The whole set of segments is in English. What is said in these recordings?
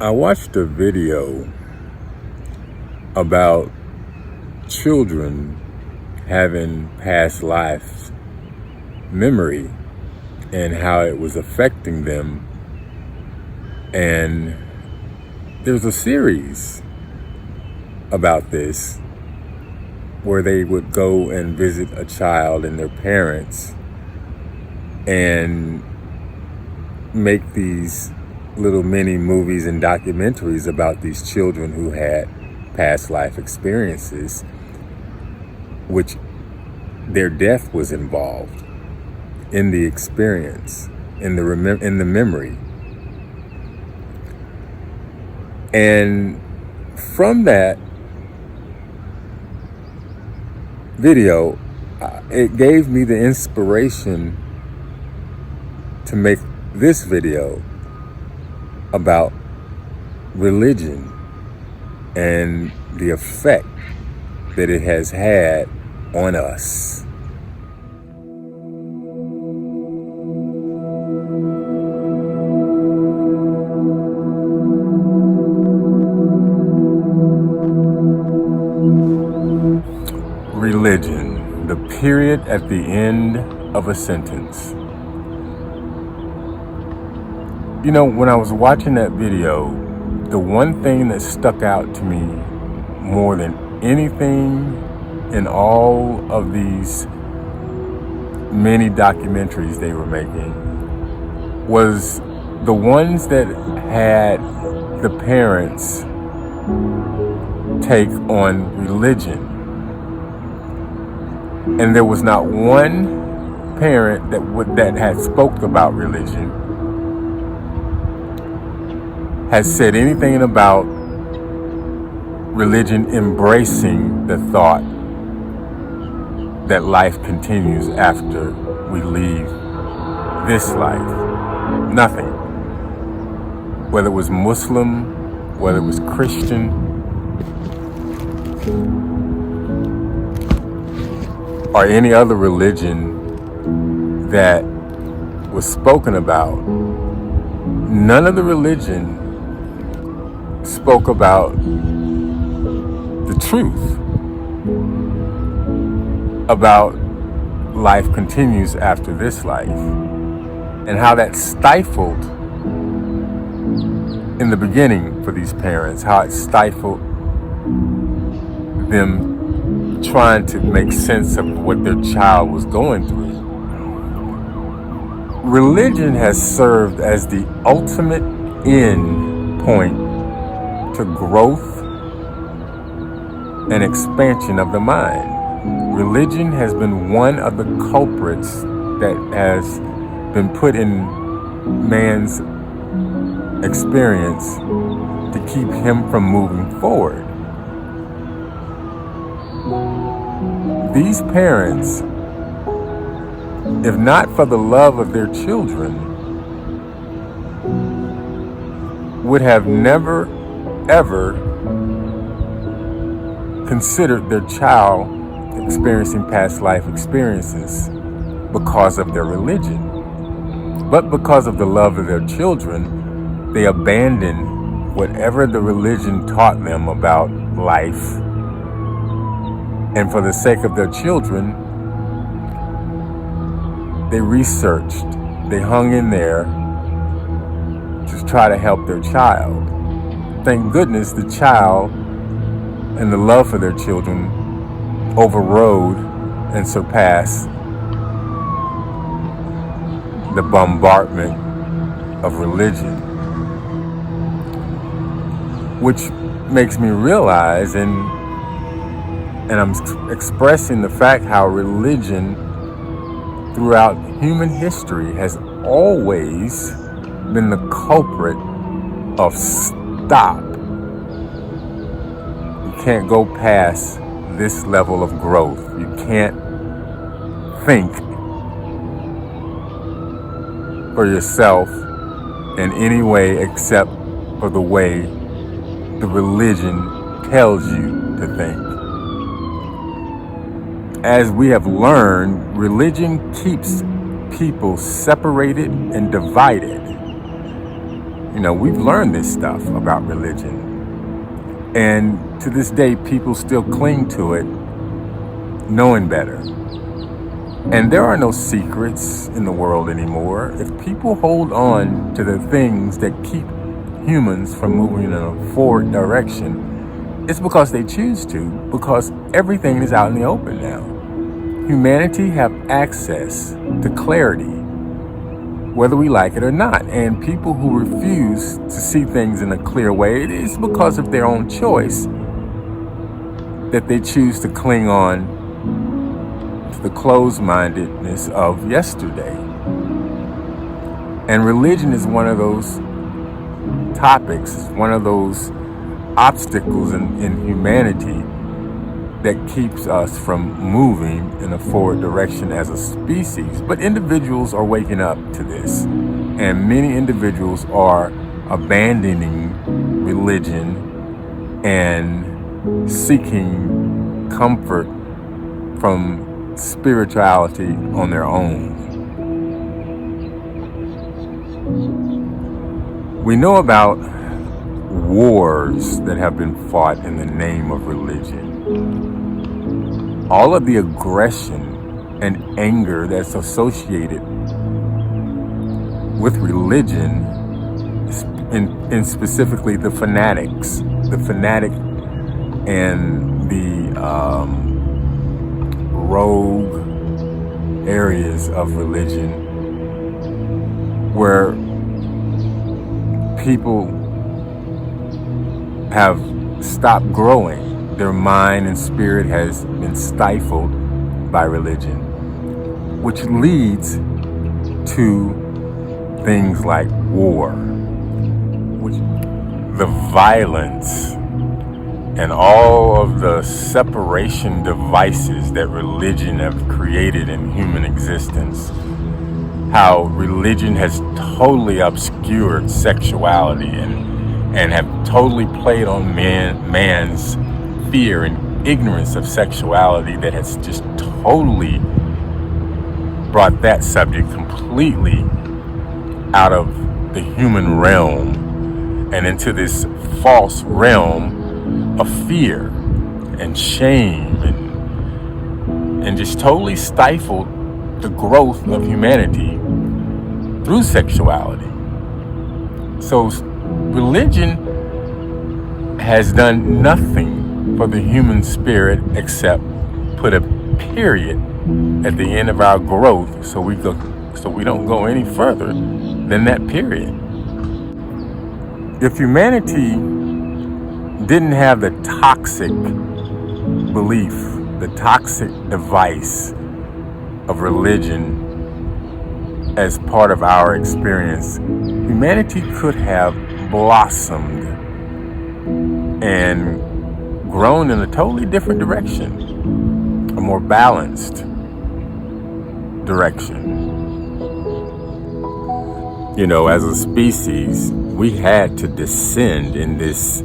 I watched a video about children having past life memory and how it was affecting them. And there's a series about this where they would go and visit a child and their parents and make these little mini movies and documentaries about these children who had past life experiences, which their death was involved in the experience, in the memory. And from that video, it gave me the inspiration to make this video about religion and the effect that it has had on us. Religion, the period at the end of a sentence. You know, when I was watching that video, the one thing that stuck out to me more than anything in all of these many documentaries they were making was the ones that had the parents take on religion. And there was not one parent that had spoke about religion, has said anything about religion embracing the thought that life continues after we leave this life. Nothing. Whether it was Muslim, whether it was Christian, or any other religion that was spoken about, none of the religion spoke about the truth about life continues after this life, and how that stifled in the beginning for these parents, how it stifled them trying to make sense of what their child was going through. Religion has served as the ultimate end point to growth and expansion of the mind. Religion has been one of the culprits that has been put in man's experience to keep him from moving forward. These parents, if not for the love of their children, would have never, ever considered their child experiencing past life experiences because of their religion. But because of the love of their children, they abandoned whatever the religion taught them about life. And for the sake of their children, they researched, they hung in there to try to help their child. Thank goodness the child and the love for their children overrode and surpassed the bombardment of religion, which makes me realize, and I'm expressing the fact how religion throughout human history has always been the culprit of stop. You can't go past this level of growth. You can't think for yourself in any way except for the way the religion tells you to think. As we have learned, religion keeps people separated and divided. We've learned this stuff about religion. And to this day, people still cling to it, knowing better. And there are no secrets in the world anymore. If people hold on to the things that keep humans from moving in a forward direction, it's because they choose to, because everything is out in the open now. Humanity have access to clarity, whether we like it or not. And people who refuse to see things in a clear way, it is because of their own choice that they choose to cling on to the closed-mindedness of yesterday. And religion is one of those topics, one of those obstacles in humanity that keeps us from moving in a forward direction as a species. But individuals are waking up to this, and many individuals are abandoning religion and seeking comfort from spirituality on their own. We know about wars that have been fought in the name of religion. All of the aggression and anger that's associated with religion, and specifically the fanatics, the fanatic and the rogue areas of religion, where people have stopped growing. Their mind and spirit has been stifled by religion, which leads to things like war, which the violence and all of the separation devices that religion have created in human existence. How religion has totally obscured sexuality and have totally played on man's fear and ignorance of sexuality, that has just totally brought that subject completely out of the human realm and into this false realm of fear and shame, and just totally stifled the growth of humanity through sexuality. So religion has done nothing for the human spirit except put a period at the end of our growth, so we don't go any further than that period. If humanity didn't have the toxic belief, the toxic device of religion as part of our experience, humanity could have blossomed and grown in a totally different direction, a more balanced direction. As a species, we had to descend in this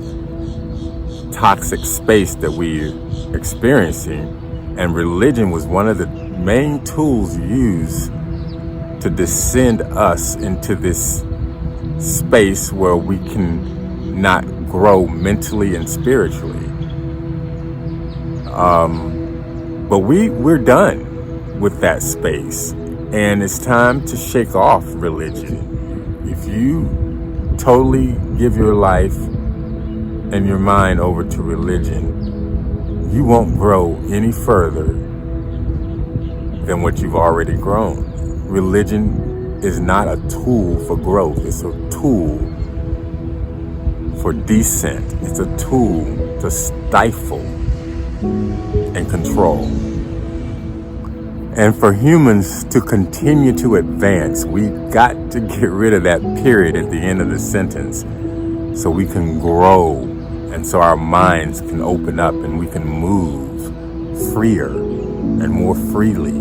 toxic space that we're experiencing, and religion was one of the main tools used to descend us into this space where we can not grow mentally and spiritually. But we're done with that space, and it's time to shake off religion. If you totally give your life and your mind over to religion, you won't grow any further than what you've already grown. Religion is not a tool for growth. It's a tool for descent. It's a tool to stifle and control. And for humans to continue to advance, we've got to get rid of that period at the end of the sentence so we can grow, and so our minds can open up and we can move freer and more freely.